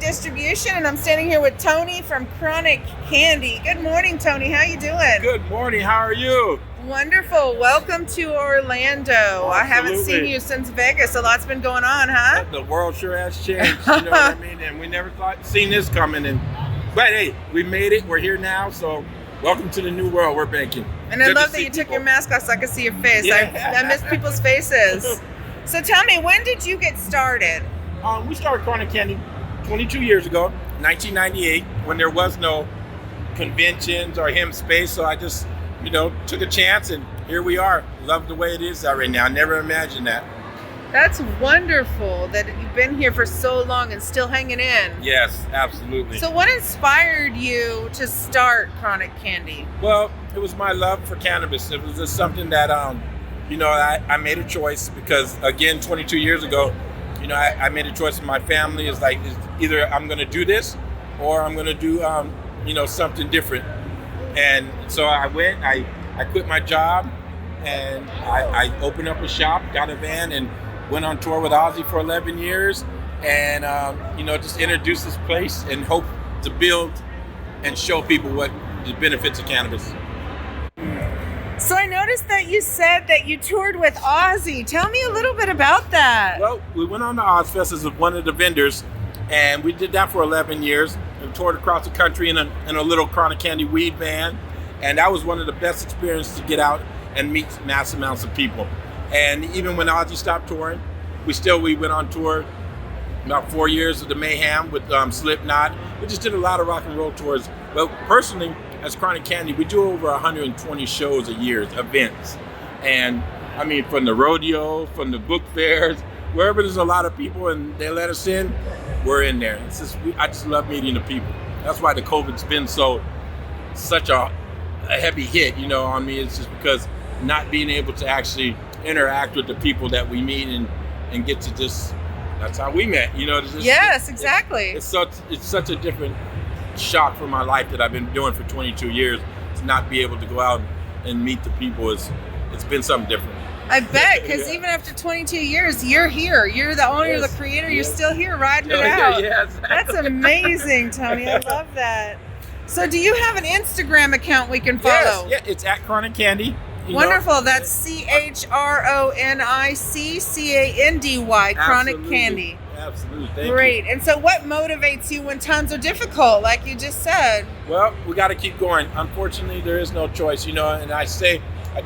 Distribution, and I'm standing here with Tony from Chronic Candy. Good morning, Tony. How you doing? Good morning. How are you? Wonderful. Welcome to Orlando. Absolutely. I haven't seen you since Vegas. A lot's been going on, huh? The world sure has changed. You know what I mean? And we never seen this coming. But hey, we made it. We're here now. So welcome to the new world we're making. And I love that you took your mask off so I could see your face. Yeah. I miss people's faces. So tell me, when did you get started? We started Chronic Candy 22 years ago, 1998, when there was no conventions or hemp space. So I just, took a chance, and here we are. Love the way it is right now. Never imagined that. That's wonderful that you've been here for so long and still hanging in. Yes, absolutely. So what inspired you to start Chronic Candy? Well, it was my love for cannabis. It was just something that, I made a choice because, again, 22 years ago, I made a choice in my family. It's like, either I'm going to do this or I'm going to do, something different. And so I went, I quit my job, and I opened up a shop, got a van, and went on tour with Ozzy for 11 years. And, just introduced this place and hope to build and show people what the benefits of cannabis. So I noticed that you said that you toured with Ozzy. Tell me a little bit about that. Well, we went on the Ozfest as one of the vendors, and we did that for 11 years. We toured across the country in a little Chronic Candy weed van, and that was one of the best experiences to get out and meet mass amounts of people. And even when Ozzy stopped touring, we went on tour about 4 years of the Mayhem with Slipknot. We just did a lot of rock and roll tours. But personally, as Chronic Candy, we do over 120 shows a year, events. And I mean, from the rodeo, from the book fairs, wherever there's a lot of people and they let us in, we're in there. I just love meeting the people. That's why the COVID's been such a heavy hit, on me. It's just because not being able to actually interact with the people that we meet and get to that's how we met, Yes, exactly. It's such a different shock for my life that I've been doing for 22 years. To not be able to go out and meet the people, it's been something different. I bet, because even after 22 years, you're here. You're the owner, Yes. the creator. Yes. You're still here riding it out. Yes. That's amazing, Tony. I love that. So do you have an Instagram account we can follow? Yes. Yeah, it's at Chronic Candy. Wonderful. That's CHRONICCANDY, Chronic Candy. Absolutely. Thank Great. you. And so what motivates you when times are difficult, like you just said? Well, we got to keep going. Unfortunately, there is no choice, and I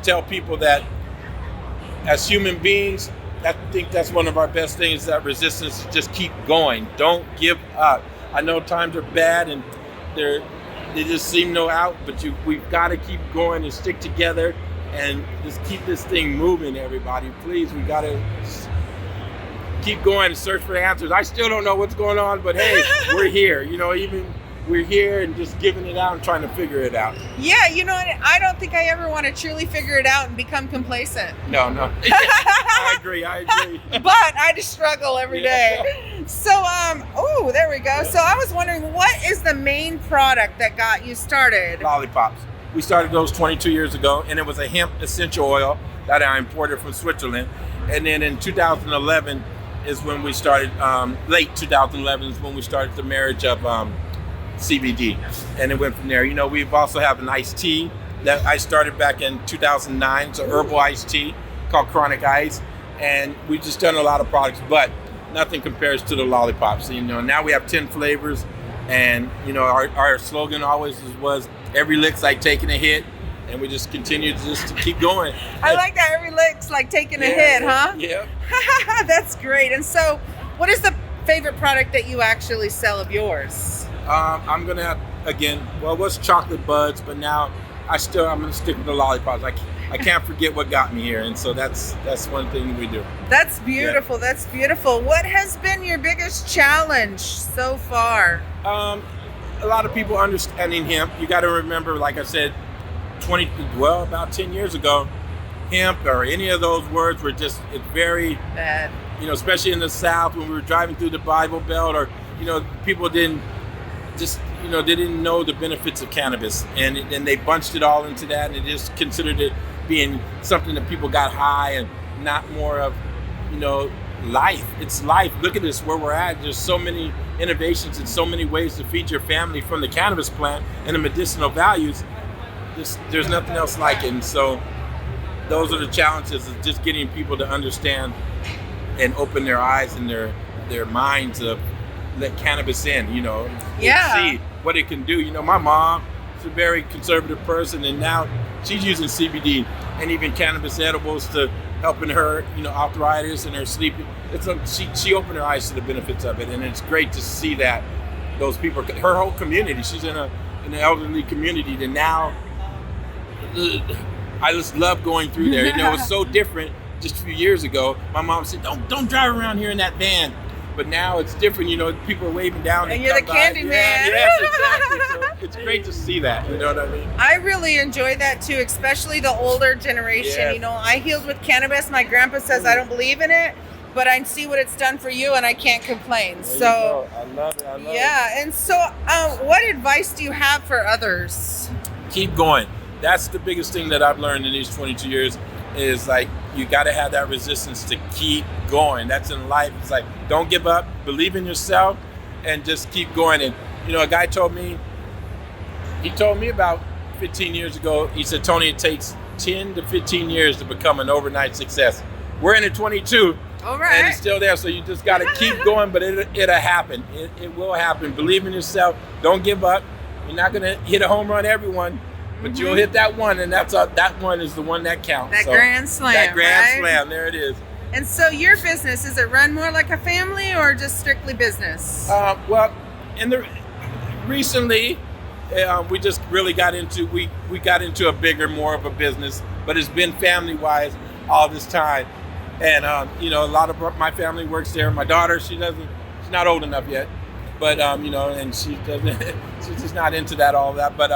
tell people that as human beings, I think that's one of our best things, that resistance, just keep going. Don't give up. I know times are bad and they just seem no out, but we've got to keep going and stick together and just keep this thing moving, everybody. Please, we got to keep going and search for answers. I still don't know what's going on, but hey, we're here. Even we're here and just giving it out and trying to figure it out. Yeah, I don't think I ever want to truly figure it out and become complacent. No. I agree. But I just struggle every day. So, there we go. So I was wondering, what is the main product that got you started? Lollipops. We started those 22 years ago, and it was a hemp essential oil that I imported from Switzerland. And then in 2011 is when we started, late 2011 is when we started the marriage of CBD, and it went from there. We've also have an iced tea that I started back in 2009. It's an herbal iced tea called Chronic Ice, and we've just done a lot of products, but nothing compares to the lollipops. Now we have 10 flavors, and our slogan always was every lick's like taking a hit, and we just continue to keep going. I like that, every lick's like taking a hit, huh? Yeah. That's great. And so, what is the favorite product that you actually sell of yours? I'm gonna have, again, well, it was chocolate buds, but now I'm gonna stick with the lollipops. I can't forget what got me here, and so that's one thing we do. That's beautiful. Yeah. That's beautiful. What has been your biggest challenge so far? A lot of people understanding hemp. You got to remember, like I said, about 10 years ago, hemp or any of those words were it's very bad. Especially in the South when we were driving through the Bible Belt, or people didn't they didn't know the benefits of cannabis, and they bunched it all into that, and they just considered it being something that people got high and not more of life. It's life. Look at this, where we're at. There's so many innovations in so many ways to feed your family from the cannabis plant and the medicinal values. There's nothing else like it. And so those are the challenges, of just getting people to understand and open their eyes and their minds of let cannabis in, see what it can do. My mom is a very conservative person, and now she's using CBD and even cannabis edibles to helping her, arthritis and her sleep. She opened her eyes to the benefits of it, and it's great to see that those people, her whole community, she's in an elderly community, and now I just love going through there. It was so different just a few years ago. My mom said, don't drive around here in that van. But now it's different, people are waving down. And you're the candy man. Yes, exactly. So it's great to see that, you know what I mean? I really enjoy that too, especially the older generation. Yes. I healed with cannabis. My grandpa says I don't believe in it, but I see what it's done for you and I can't complain. There So you go. I love it. yeah, and so what advice do you have for others? Keep going. That's the biggest thing that I've learned in these 22 years is like, you got to have that resistance to keep going. That's in life. It's like, don't give up, believe in yourself, and just keep going. And, a guy told me about 15 years ago, he said, Tony, it takes 10 to 15 years to become an overnight success. We're in at 22. All right. And it's still there, so you just got to keep going, but it'll happen. It will happen. Believe in yourself. Don't give up. You're not going to hit a home run, everyone. But you'll hit that one, and that one is the one that counts. That grand slam, That grand right? slam, there it is. And so your business, is it run more like a family or just strictly business? Well, recently, we just really got into, we got into more of a business, but it's been family-wise all this time. And, a lot of my family works there. My daughter, she's not old enough yet, but, and she's just not into all that. But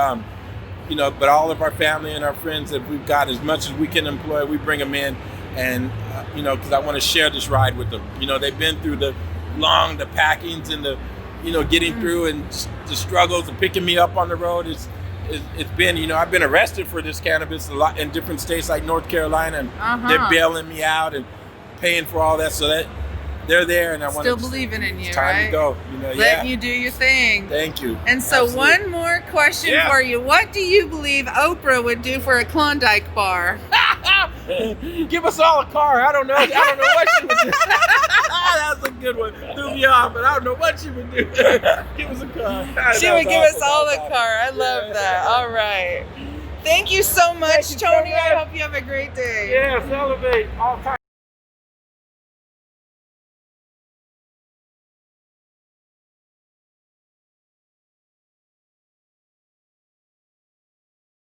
all of our family and our friends that we've got, as much as we can employ, we bring them in, and because I want to share this ride with them. They've been through the packings and the, getting through and the struggles of picking me up on the road. It's been, I've been arrested for this cannabis a lot in different states like North Carolina, and they're bailing me out and paying for all that, so that they're there, and I want still believing in you, it's time right? to go. Letting you do your thing. Thank you. And so Absolutely. one more question for you. What do you believe Oprah would do for a Klondike bar? Give us all a car. I don't know what she would do. That's a good one. Threw me off, but I don't know what she would do. Give us a car. She would give us all a car. I love that. All right. Thank you so much, Tony. I hope you have a great day. Yes, Elev8 all time.